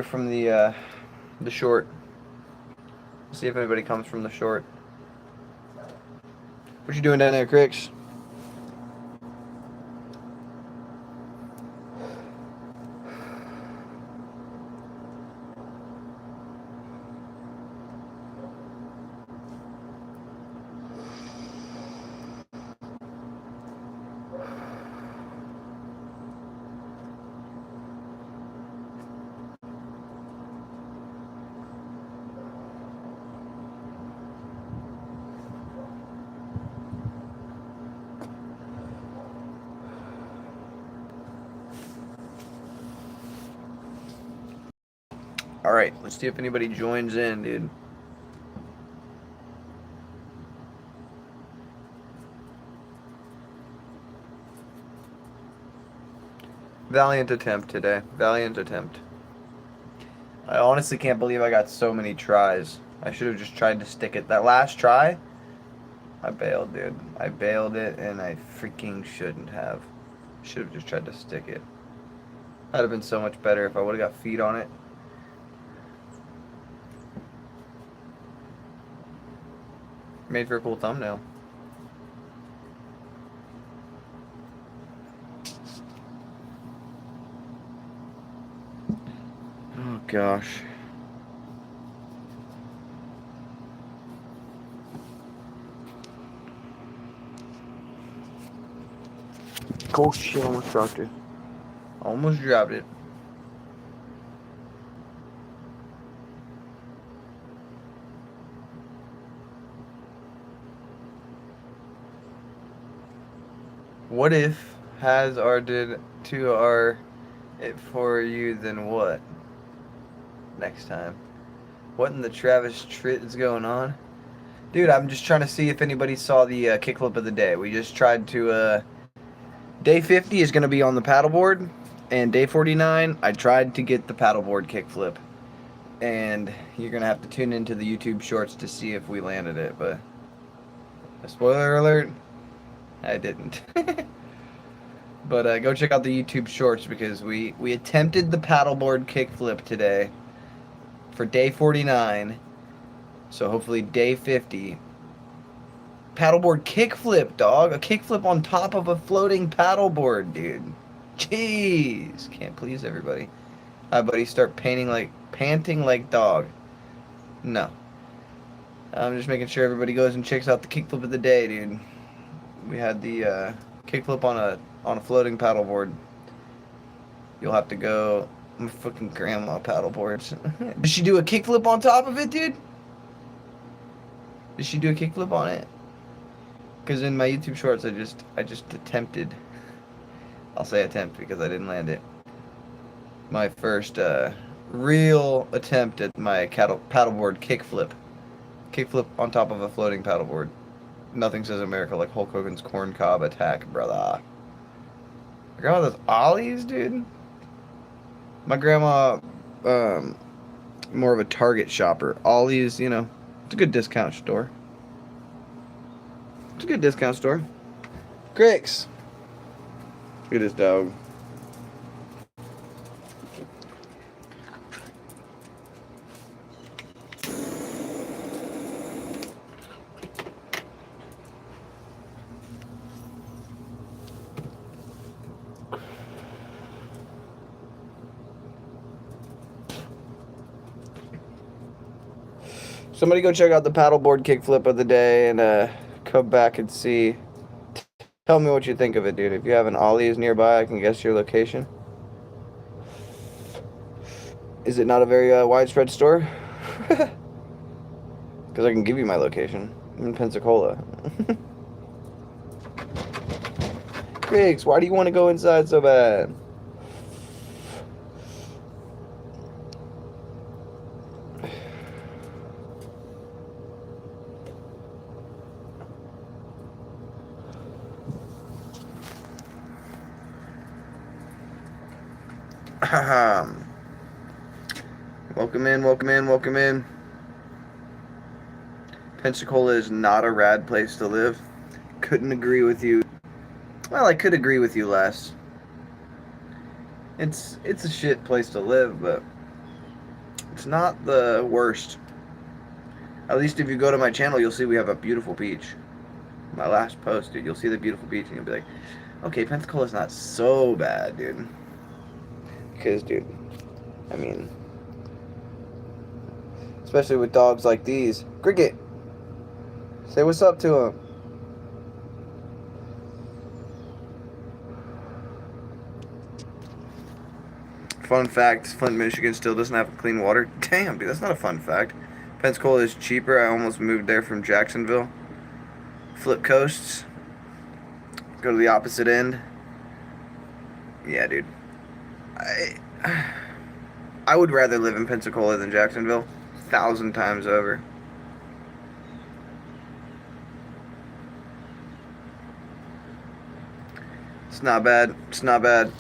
from the short. See if anybody comes from the short. What you doing down there, Cricks? Alright, let's see if anybody joins in, dude. Valiant attempt today. Valiant attempt. I honestly can't believe I got so many tries. I should have just tried to stick it. That last try, I bailed, dude. I bailed it, and I freaking shouldn't have. Should have just tried to stick it. That'd have been so much better if I would have got feet on it. Made for a cool thumbnail. Oh gosh. Oh shit, almost dropped it. Almost dropped it. What if has or did to our it for you, then what? Next time. What in the Travis Tritt is going on? Dude, I'm just trying to see if anybody saw the kickflip of the day. We just tried to, day 50 is going to be on the paddleboard, and day 49, I tried to get the paddleboard kickflip. And you're going to have to tune into the YouTube shorts to see if we landed it, but spoiler alert, I didn't. But go check out the YouTube shorts because we attempted the paddleboard kickflip today for day 49. So hopefully day 50. Paddleboard kickflip, dog. A kickflip on top of a floating paddleboard, dude. Jeez. Can't please everybody. Hi, buddy. Start panting like dog. No. I'm just making sure everybody goes and checks out the kickflip of the day, dude. We had the kickflip on a floating paddleboard. You'll have to go. My fucking grandma paddleboards. Did she do a kickflip on top of it, dude? Did she do a kickflip on it? Because in my YouTube shorts, I just attempted. I'll say attempt because I didn't land it. My first real attempt at my paddleboard kickflip. Kickflip on top of a floating paddleboard. Nothing says America like Hulk Hogan's corn cob attack, brother. My grandma does ollies, dude. My grandma, more of a Target shopper. Ollies, you know, it's a good discount store. It's a good discount store. Grix. Look at this dog. Somebody go check out the paddleboard kickflip of the day and come back and see. Tell me what you think of it, dude. If you have an Ollie's nearby, I can guess your location. Is it not a very widespread store? Because I can give you my location. I'm in Pensacola. Griggs, why do you want to go inside so bad? Welcome in, welcome in, welcome in. Pensacola is not a rad place to live. Couldn't agree with you. Well, I could agree with you less. It's a shit place to live, but It's not the worst. At least if you go to my channel, you'll see we have a beautiful beach. My last post, dude, you'll see the beautiful beach and you'll be like, okay, Pensacola's not so bad, dude. Because, dude, I mean, especially with dogs like these. Cricket, say what's up to him. Fun fact, Flint, Michigan still doesn't have clean water. Damn, dude, that's not a fun fact. Pensacola is cheaper. I almost moved there from Jacksonville. Flip coasts. Go to the opposite end. Yeah, dude. I would rather live in Pensacola than Jacksonville. 1,000 times over. It's not bad. It's not bad.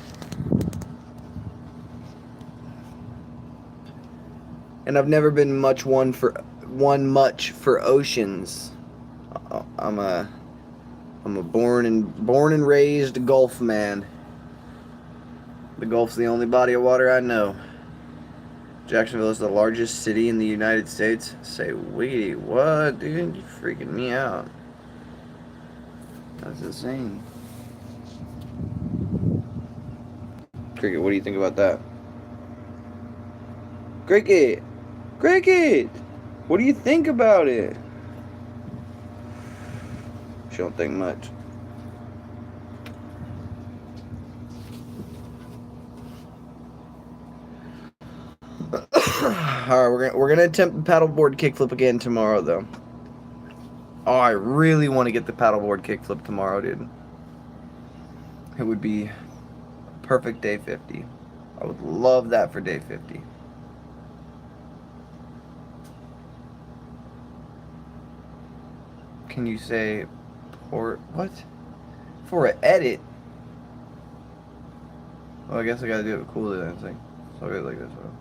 And I've never been much for oceans. I'm a born and raised Gulf man. The Gulf's the only body of water I know. Jacksonville is the largest city in the United States. Say, wait, what, dude? You freaking me out. That's insane. Cricket, what do you think about that? Cricket! Cricket! What do you think about it? She don't think much. Alright, we're gonna attempt the paddleboard kickflip again tomorrow, though. Oh, I really want to get the paddleboard kickflip tomorrow, dude. It would be a perfect day 50. I would love that for day 50. Can you say what? For an edit? Well, I guess I gotta do it cooler than anything. So I'll go like this one.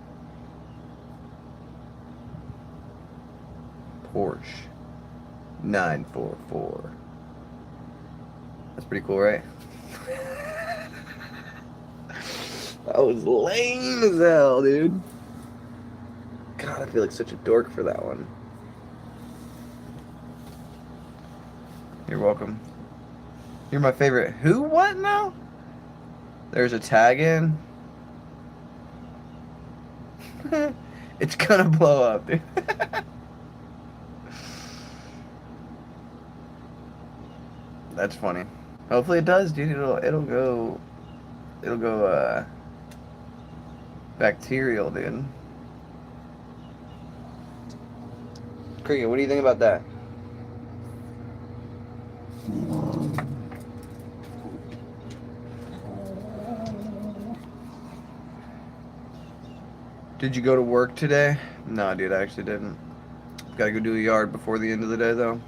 Porsche 944. That's pretty cool, right? That was lame as hell, dude. God, I feel like such a dork for that one. You're welcome. You're my favorite. Who? What now? There's a tag in. It's gonna blow up, dude. That's funny. Hopefully it does, dude. It'll go bacterial, dude. Cricket, what do you think about that? Did you go to work today? No, dude, I actually didn't. Gotta go do a yard before the end of the day, though.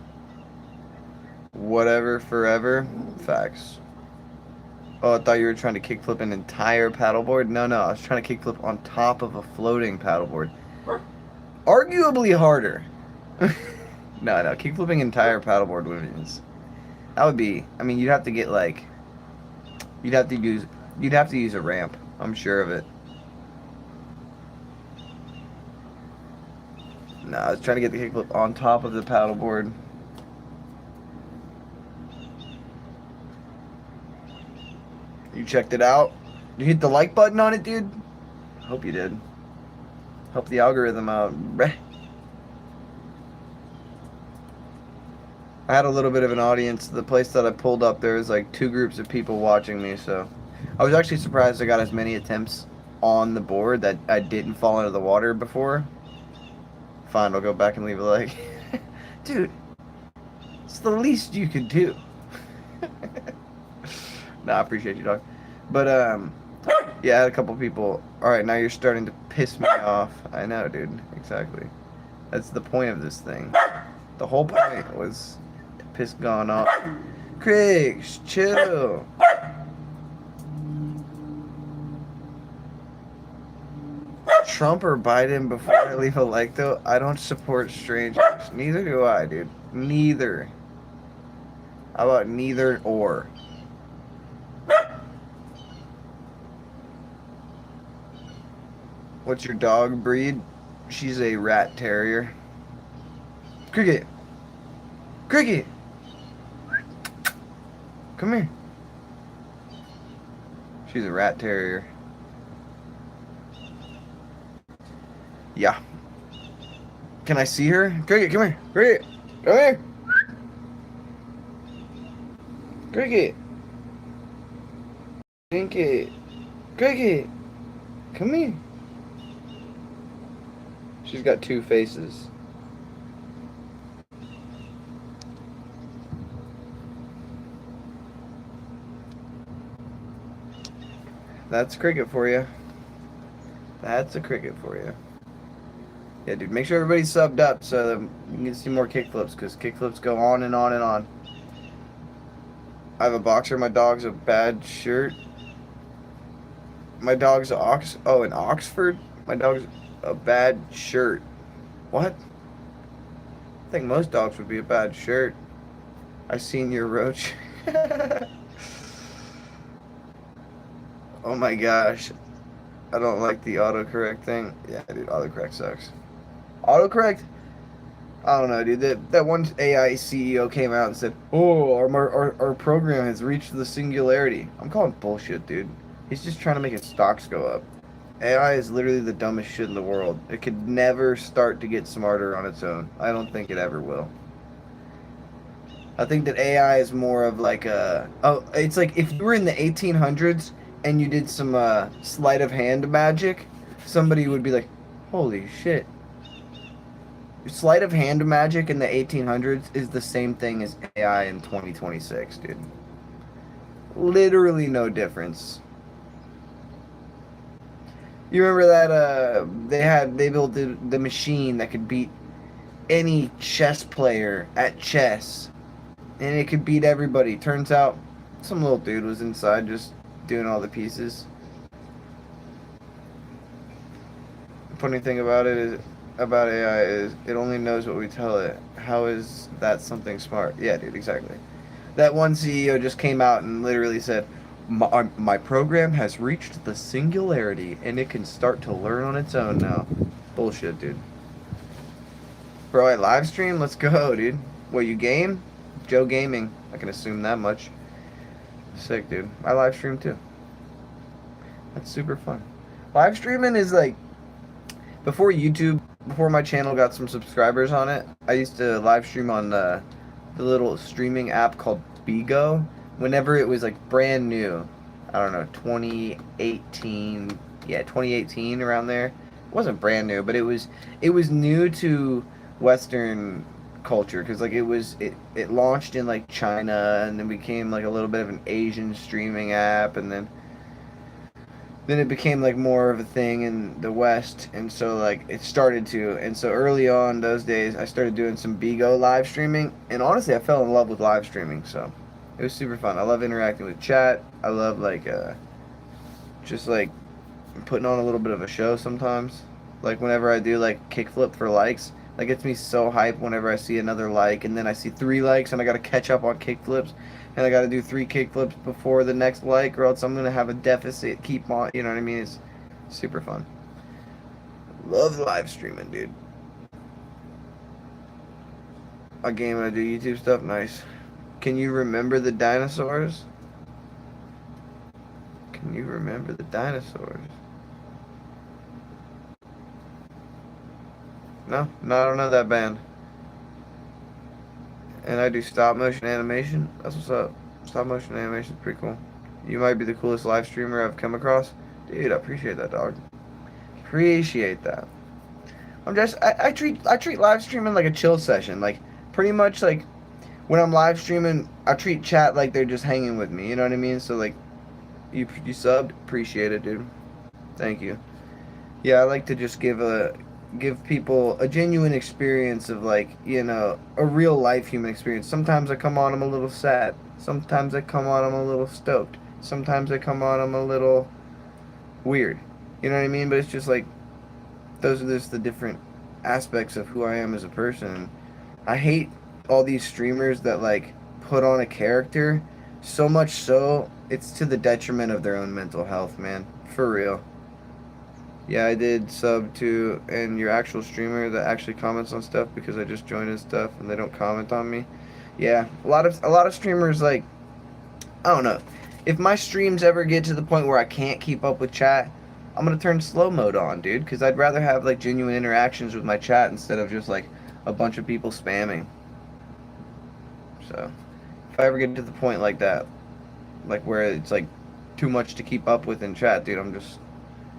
Whatever, forever. Facts. Oh, I thought you were trying to kickflip an entire paddleboard. No, I was trying to kickflip on top of a floating paddleboard. Arguably harder. No, kickflipping entire paddleboard would be. I mean, you'd have to get like. You'd have to use a ramp. I'm sure of it. No, I was trying to get the kickflip on top of the paddleboard. You checked it out? You hit the like button on it, dude? I hope you did. Help the algorithm out. I had a little bit of an audience. The place that I pulled up, there was like 2 groups of people watching me, so I was actually surprised I got as many attempts on the board that I didn't fall into the water before. Fine, I'll go back and leave a like. Dude, it's the least you could do. Nah, I appreciate you, dog. But, yeah, I had a couple people. Alright, now you're starting to piss me off. I know, dude. Exactly. That's the point of this thing. The whole point was to piss Gone off. Craigs, chill. Trump or Biden before I leave a like, though? I don't support strangers. Neither do I, dude. Neither. How about neither or? What's your dog breed? She's a rat terrier. Cricket! Cricket! Come here. She's a rat terrier. Yeah. Can I see her? Cricket, come here. Cricket! Come here! Cricket! Cricket! Cricket! Come here. She's got two faces. That's cricket for you. That's a cricket for you. Yeah, dude. Make sure everybody's subbed up so that you can see more kickflips, because kickflips go on and on and on. I have a boxer. My dog's a bad shirt. My dog's an in Oxford. My dog's a bad shirt. What? I think most dogs would be a bad shirt. I seen your roach. Oh my gosh. I don't like the autocorrect thing. Yeah, dude, autocorrect sucks. Autocorrect? I don't know, dude. That one AI CEO came out and said, "Oh, our program has reached the singularity." I'm calling bullshit, dude. He's just trying to make his stocks go up. AI is literally the dumbest shit in the world. It could never start to get smarter on its own. I don't think it ever will. I think that AI is more of like it's like if you were in the 1800s and you did some sleight of hand magic, somebody would be like, "Holy shit." Sleight of hand magic in the 1800s is the same thing as AI in 2026, dude. Literally no difference. You remember that they built the machine that could beat any chess player at chess, and it could beat everybody. Turns out some little dude was inside just doing all the pieces. The funny thing about AI is it only knows what we tell it. How is that something smart? Yeah, dude, exactly. That one CEO just came out and literally said, my program has reached the singularity and it can start to learn on its own now. Bullshit, dude. Bro, I live stream? Let's go, dude. What, you game? Joe Gaming. I can assume that much. Sick, dude. I live stream too. That's super fun. Live streaming is like, before my channel got some subscribers on it, I used to live stream on the little streaming app called Bigo whenever it was like brand new. I don't know, 2018. Yeah, 2018 around there. It wasn't brand new, but it was new to Western culture because like it launched in like China and then became like a little bit of an Asian streaming app, and then it became like more of a thing in the West, and so like it started to, and so early on those days I started doing some Bigo live streaming, and honestly I fell in love with live streaming, so it was super fun. I love interacting with chat. I love like just like putting on a little bit of a show sometimes. Like whenever I do like kickflip for likes, that gets me so hyped whenever I see another like, and then I see 3 likes and I gotta catch up on kickflips, and I gotta do 3 kickflips before the next like, or else I'm gonna have a deficit. Keep on, you know what I mean? It's super fun. Love live streaming, dude. I game and I do YouTube stuff. Nice. Can you remember the dinosaurs? Can you remember the dinosaurs? No, I don't know that band. And I do stop motion animation. That's what's up. Stop motion animation is pretty cool. You might be the coolest live streamer I've come across. Dude, I appreciate that, dog. Appreciate that. I treat live streaming like a chill session. Like pretty much like when I'm live streaming, I treat chat like they're just hanging with me. You know what I mean? So like you subbed, appreciate it, dude. Thank you. Yeah, I like to just give people a genuine experience of like, you know, a real life human experience. Sometimes I come on, I'm a little sad. Sometimes I come on, I'm a little stoked. Sometimes I come on, I'm a little weird. You know what I mean? But it's just like those are just the different aspects of who I am as a person. I hate all these streamers that like put on a character so much so it's to the detriment of their own mental health, man. For real. Yeah, I did sub to and your actual streamer that actually comments on stuff because I just joined his stuff and they don't comment on me. Yeah, a lot of streamers like I don't know. If my streams ever get to the point where I can't keep up with chat, I'm gonna turn slow mode on, dude, because I'd rather have like genuine interactions with my chat instead of just like a bunch of people spamming. So, if I ever get to the point like that, like where it's like too much to keep up with in chat, dude, I'm just.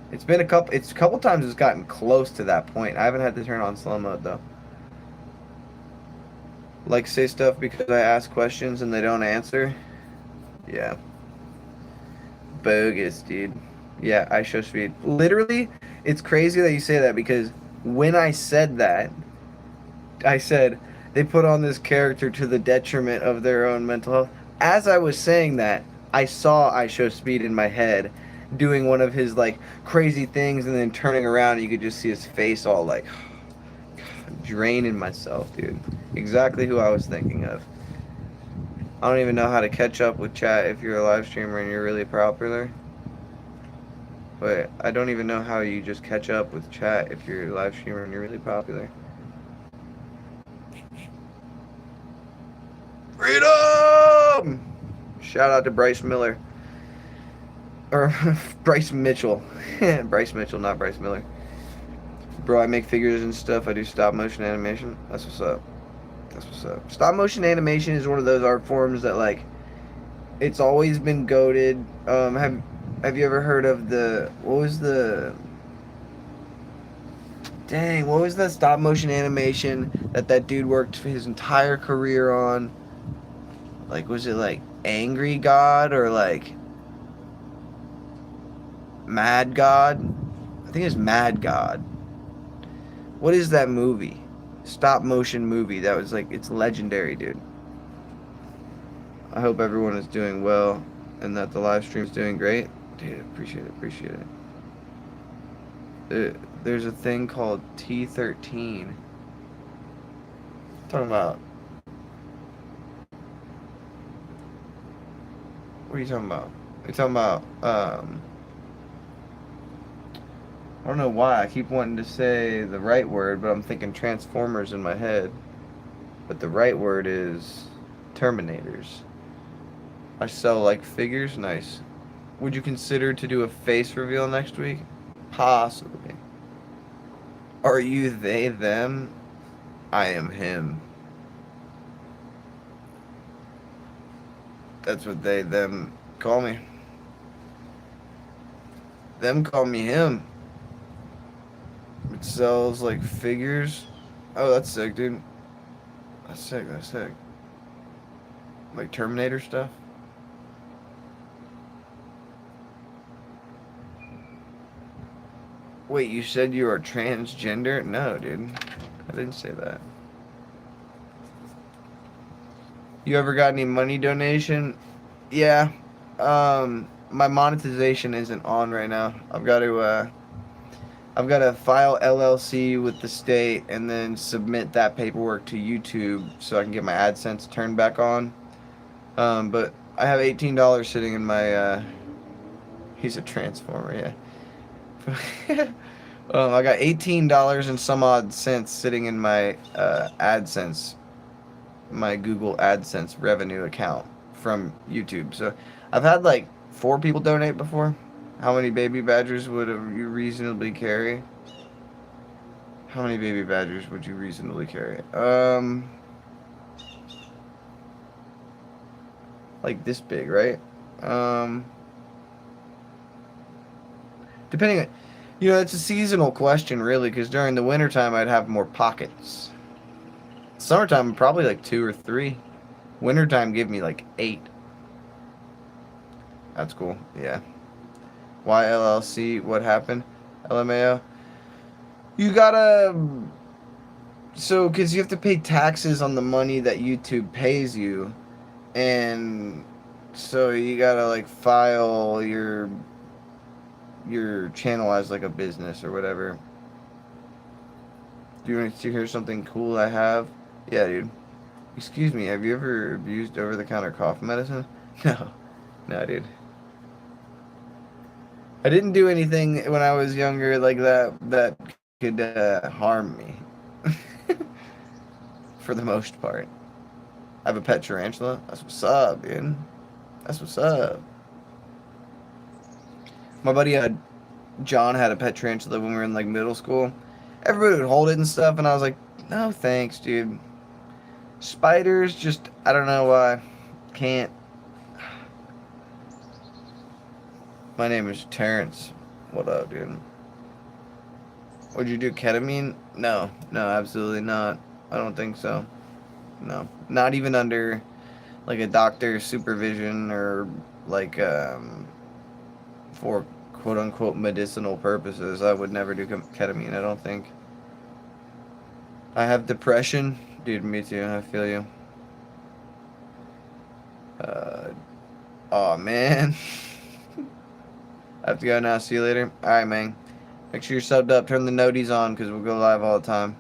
It's a couple times it's gotten close to that point. I haven't had to turn on slow mode though. Like say stuff because I ask questions and they don't answer. Yeah. Bogus, dude. Yeah, I show speed. Literally, it's crazy that you say that because when I said that, I said they put on this character to the detriment of their own mental health. As I was saying that, I saw I show speed in my head doing one of his like crazy things and then turning around and you could just see his face all like draining myself, dude. Exactly who I was thinking of. I don't even know how to catch up with chat if you're a live streamer and you're really popular. But I don't even know how you just catch up with chat if you're a live streamer and you're really popular. Freedom! Shout out to Bryce Miller. Or Bryce Mitchell. Bryce Mitchell, not Bryce Miller. Bro, I make figures and stuff. I do stop motion animation. That's what's up. That's what's up. Stop motion animation is one of those art forms that like it's always been goated. Have you ever heard of the what was the stop motion animation that dude worked his entire career on? Like was it like Angry God or like Mad God? I think it's Mad God. What is that movie? Stop motion movie. That was like it's legendary, dude. I hope everyone is doing well and that the live stream is doing great. Dude, appreciate it. There's a thing called T13. Talking about. What are you talking about? You're talking about I don't know why I keep wanting to say the right word, but I'm thinking Transformers in my head. But the right word is Terminators. I sell like figures. Nice. Would you consider to do a face reveal next week? Possibly. Are you they, them? I am him. That's what they, them call me. Them call me him. It sells like figures. Oh, that's sick, dude. That's sick, that's sick. Like Terminator stuff? Wait, you said you are transgender? No, dude. I didn't say that. You ever got any money donation? Yeah. My monetization isn't on right now. I've got to file LLC with the state and then submit that paperwork to YouTube so I can get my AdSense turned back on. But I have $18 sitting in my. He's a transformer, yeah. I got $18 and some odd cents sitting in my AdSense, my Google AdSense revenue account from YouTube. So I've had like 4 people donate before. How many baby badgers would you reasonably carry? How many baby badgers would you reasonably carry? Like this big, right? Depending on, it's a seasonal question, really, because during the wintertime I'd have more pockets. Summertime, probably like 2 or 3. Wintertime, give me like 8. That's cool, yeah. Why LLC? What happened? LMAO? You gotta. So, because you have to pay taxes on the money that YouTube pays you. And so you gotta like file your channel as like a business or whatever. Do you want to hear something cool I have? Yeah, dude. Excuse me, have you ever abused over-the-counter cough medicine? No. No, dude. I didn't do anything when I was younger like that could harm me. For the most part. I have a pet tarantula. That's what's up, dude. That's what's up. My buddy John had a pet tarantula when we were in like middle school. Everybody would hold it and stuff, and I was like, no thanks, dude. Spiders, just I don't know why. Can't. My name is Terrence. What up, dude? Would you do ketamine? No, no, absolutely not. I don't think so. No, not even under like a doctor's supervision or like for quote unquote medicinal purposes. I would never do ketamine. I don't think. I have depression, dude. Me too. I feel you. Uh, oh man. I have to go now. See you later. All right, man. Make sure you're subbed up. Turn the noties on because we'll go live all the time.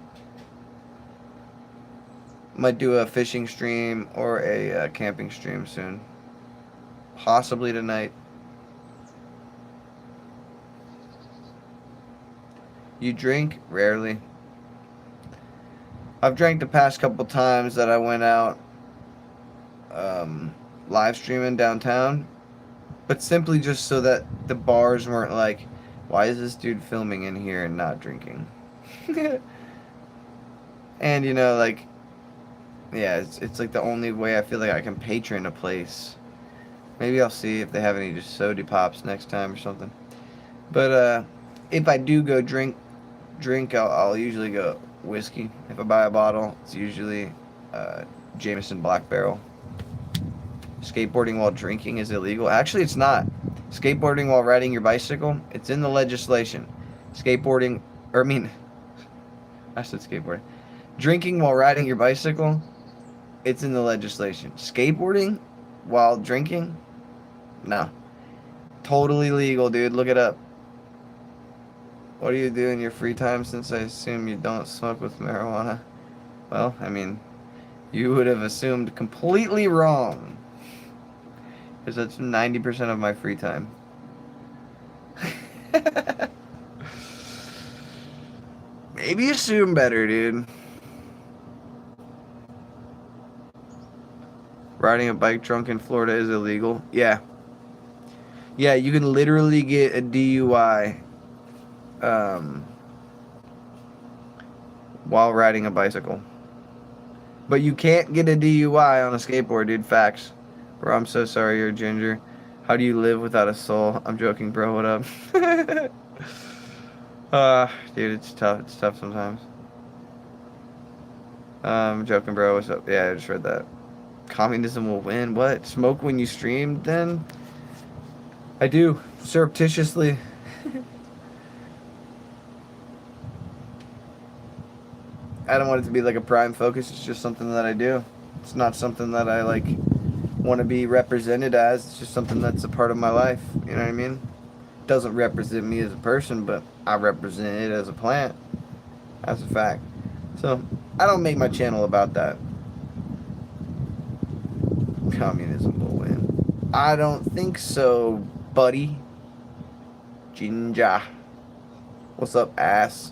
Might do a fishing stream or a camping stream soon. Possibly tonight. You drink? Rarely. I've drank the past couple times that I went out live streaming downtown, but simply just so that the bars weren't like, why is this dude filming in here and not drinking? And you know, like, yeah, it's like the only way I feel like I can patron a place. Maybe I'll see if they have any just soda pops next time or something. But if I do go drink, I'll usually go whiskey. If I buy a bottle, it's usually Jameson Black Barrel. Skateboarding while drinking is illegal. Actually, it's not. Skateboarding while riding your bicycle, it's in the legislation. Skateboarding, or I mean, I said skateboarding. Drinking while riding your bicycle, it's in the legislation. Skateboarding while drinking, no. Totally legal, dude. Look it up. What do you do in your free time since I assume you don't smoke with marijuana? Well, I mean, you would have assumed completely wrong. Because that's 90% of my free time. Maybe assume better, dude. Riding a bike drunk in Florida is illegal. Yeah. Yeah, you can literally get a DUI while riding a bicycle. But you can't get a DUI on a skateboard, dude. Facts. Bro, I'm so sorry you're a ginger. How do you live without a soul? I'm joking, bro. What up? Dude, it's tough. It's tough sometimes. I'm joking, bro. What's up? Yeah, I just read that. Communism will win. What? Smoke when you stream, then? I do. Surreptitiously. I don't want it to be like a prime focus. It's just something that I do. It's not something that I like want to be represented as. It's just something that's a part of my life. You know what I mean? Doesn't represent me as a person, but I represent it as a plant. That's a fact. So I don't make my channel about that. Communism will win. I don't think so, buddy. Ginger. What's up, ass?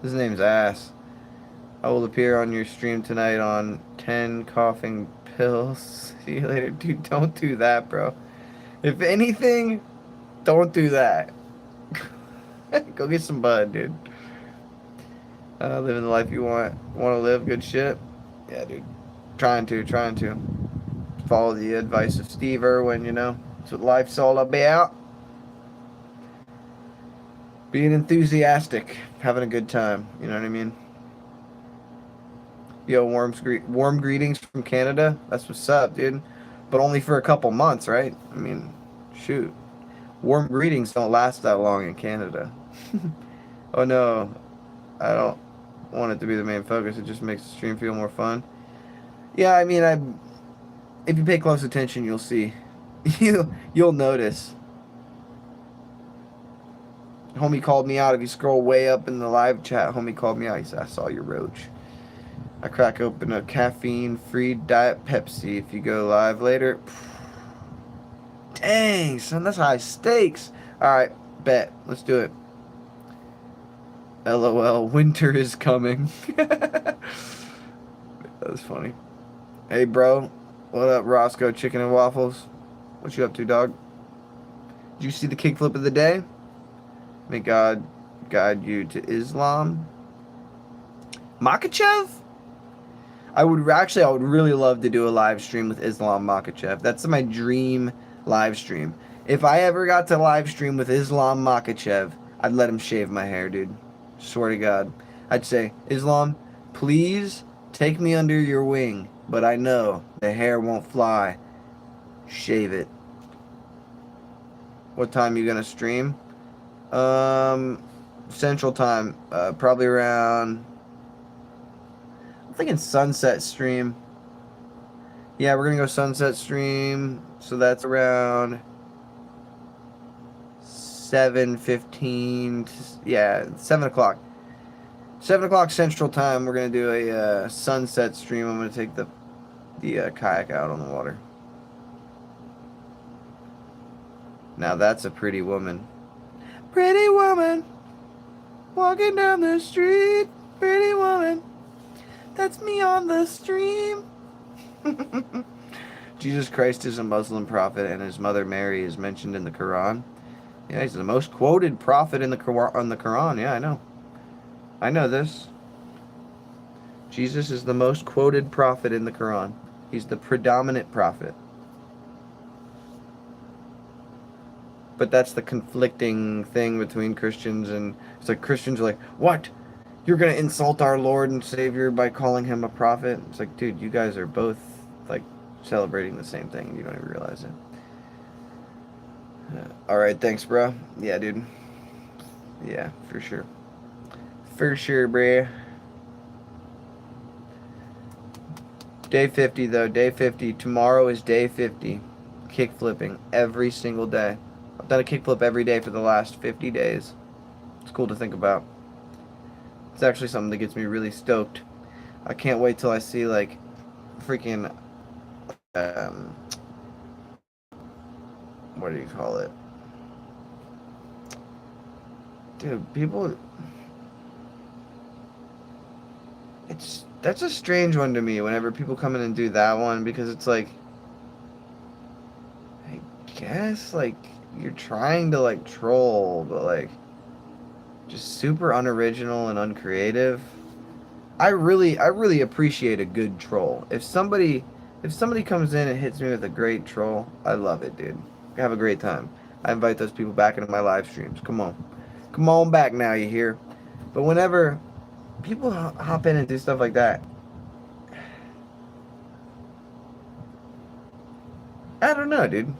His name's Ass. I will appear on your stream tonight on 10 coughing pills. See you later. Dude, don't do that, bro. If anything, don't do that. Go get some bud, dude. Living the life you want to live. Good shit. Yeah, dude. Trying to. Follow the advice of Steve Irwin, you know. That's what life's all about. Being enthusiastic. Having a good time. You know what I mean? Yo, warm greetings from Canada. That's what's up, dude. But only for a couple months, right? I mean, shoot. Warm greetings don't last that long in Canada. Oh no, I don't want it to be the main focus. It just makes the stream feel more fun. Yeah, I mean, if you pay close attention, you'll see. You'll notice. Homie called me out. If you scroll way up in the live chat, homie called me out. He said, I saw your roach. I crack open a caffeine-free Diet Pepsi if you go live later. Dang, son, that's high stakes. All Alright, bet. Let's do it. LOL, winter is coming. That was funny. Hey, bro. What up, Roscoe Chicken and Waffles? What you up to, dog? Did you see the kickflip of the day? May God guide you to Islam. Makachev? I would really love to do a live stream with Islam Makachev. That's my dream live stream. If I ever got to live stream with Islam Makachev, I'd let him shave my hair, dude. Swear to God. I'd say, Islam, please take me under your wing, but I know the hair won't fly. Shave it. What time you gonna stream? Central time. Probably around, I'm thinking sunset stream. Yeah, we're gonna go sunset stream. So that's around 7:15. Yeah, 7 o'clock. 7 o'clock Central Time. We're gonna do a sunset stream. I'm gonna take the kayak out on the water. Now that's a pretty woman. Pretty woman, walking down the street. Pretty woman, that's me on the stream. Jesus Christ is a Muslim prophet, and his mother Mary is mentioned in the Quran. Yeah, he's the most quoted prophet in the Quran. Yeah, I know. I know this. Jesus is the most quoted prophet in the Quran. He's the predominant prophet. But that's the conflicting thing between Christians, and it's like Christians are like, what? You're going to insult our Lord and Savior by calling him a prophet? It's like, dude, you guys are both like celebrating the same thing and you don't even realize it. Alright, thanks, bro. Yeah, dude. Yeah, for sure. For sure, bruh. Day 50, though. Day 50. Tomorrow is day 50. Kick flipping every single day. I've done a kickflip every day for the last 50 days. It's cool to think about. It's actually something that gets me really stoked. I can't wait till I see, like, freaking, what do you call it? Dude, people, that's a strange one to me whenever people come in and do that one, because it's like, I guess, like, you're trying to, like, troll, but, like, just super unoriginal and uncreative. I really appreciate a good troll. If somebody comes in and hits me with a great troll, I love it, dude. I have a great time. I invite those people back into my live streams. Come on. Come on back now, you hear? But whenever people hop in and do stuff like that, I don't know, dude.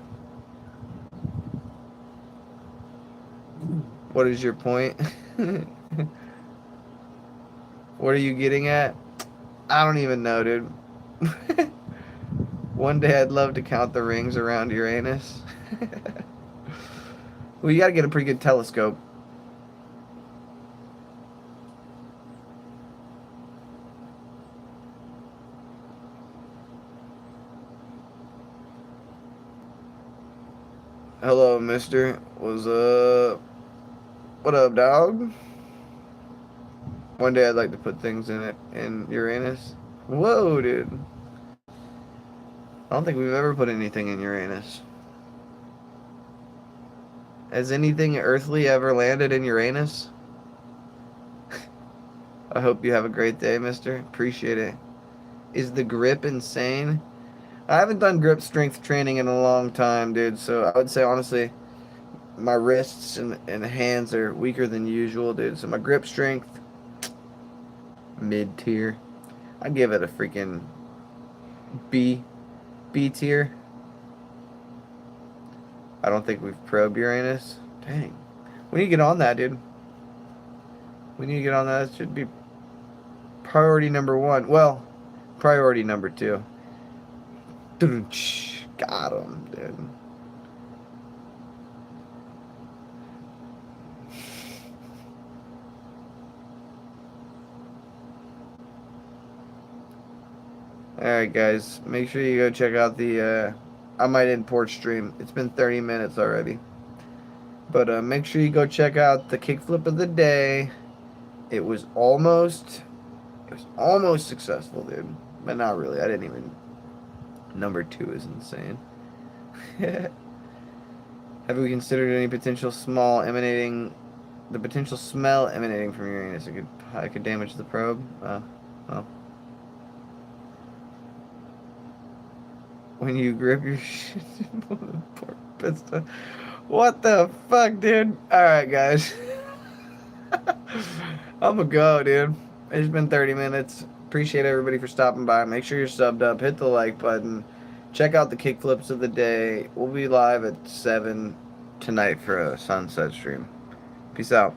What is your point? What are you getting at? I don't even know, dude. One day I'd love to count the rings around Uranus. Well, you gotta get a pretty good telescope. Hello, mister. What's up? What up, dog? One day I'd like to put things in Uranus. Whoa, dude. I don't think we've ever put anything in Uranus. Has anything earthly ever landed in Uranus? I hope you have a great day, mister. Appreciate it. Is the grip insane? I haven't done grip strength training in a long time, dude, so I would say, honestly, my wrists and hands are weaker than usual, dude, so my grip strength, mid-tier. I'd give it a freaking B tier. I don't think we've probed Uranus. Dang. We need to get on that, dude. We need to get on that. It should be priority number 1. Well, priority number 2. Got him, dude. Alright, guys. Make sure you go check out the I Might Import stream. It's been 30 minutes already. But make sure you go check out the kickflip of the day. It was almost successful, dude. But not really. I didn't even. Number 2 is insane. Have we considered any potential the potential smell emanating from Uranus? It could damage the probe. Well. When you grip your shit, poor piston. What the fuck, dude? Alright, guys. I'm gonna go, dude. It's been 30 minutes. Appreciate everybody for stopping by. Make sure you're subbed up. Hit the like button. Check out the kickflips of the day. We'll be live at 7 tonight for a sunset stream. Peace out.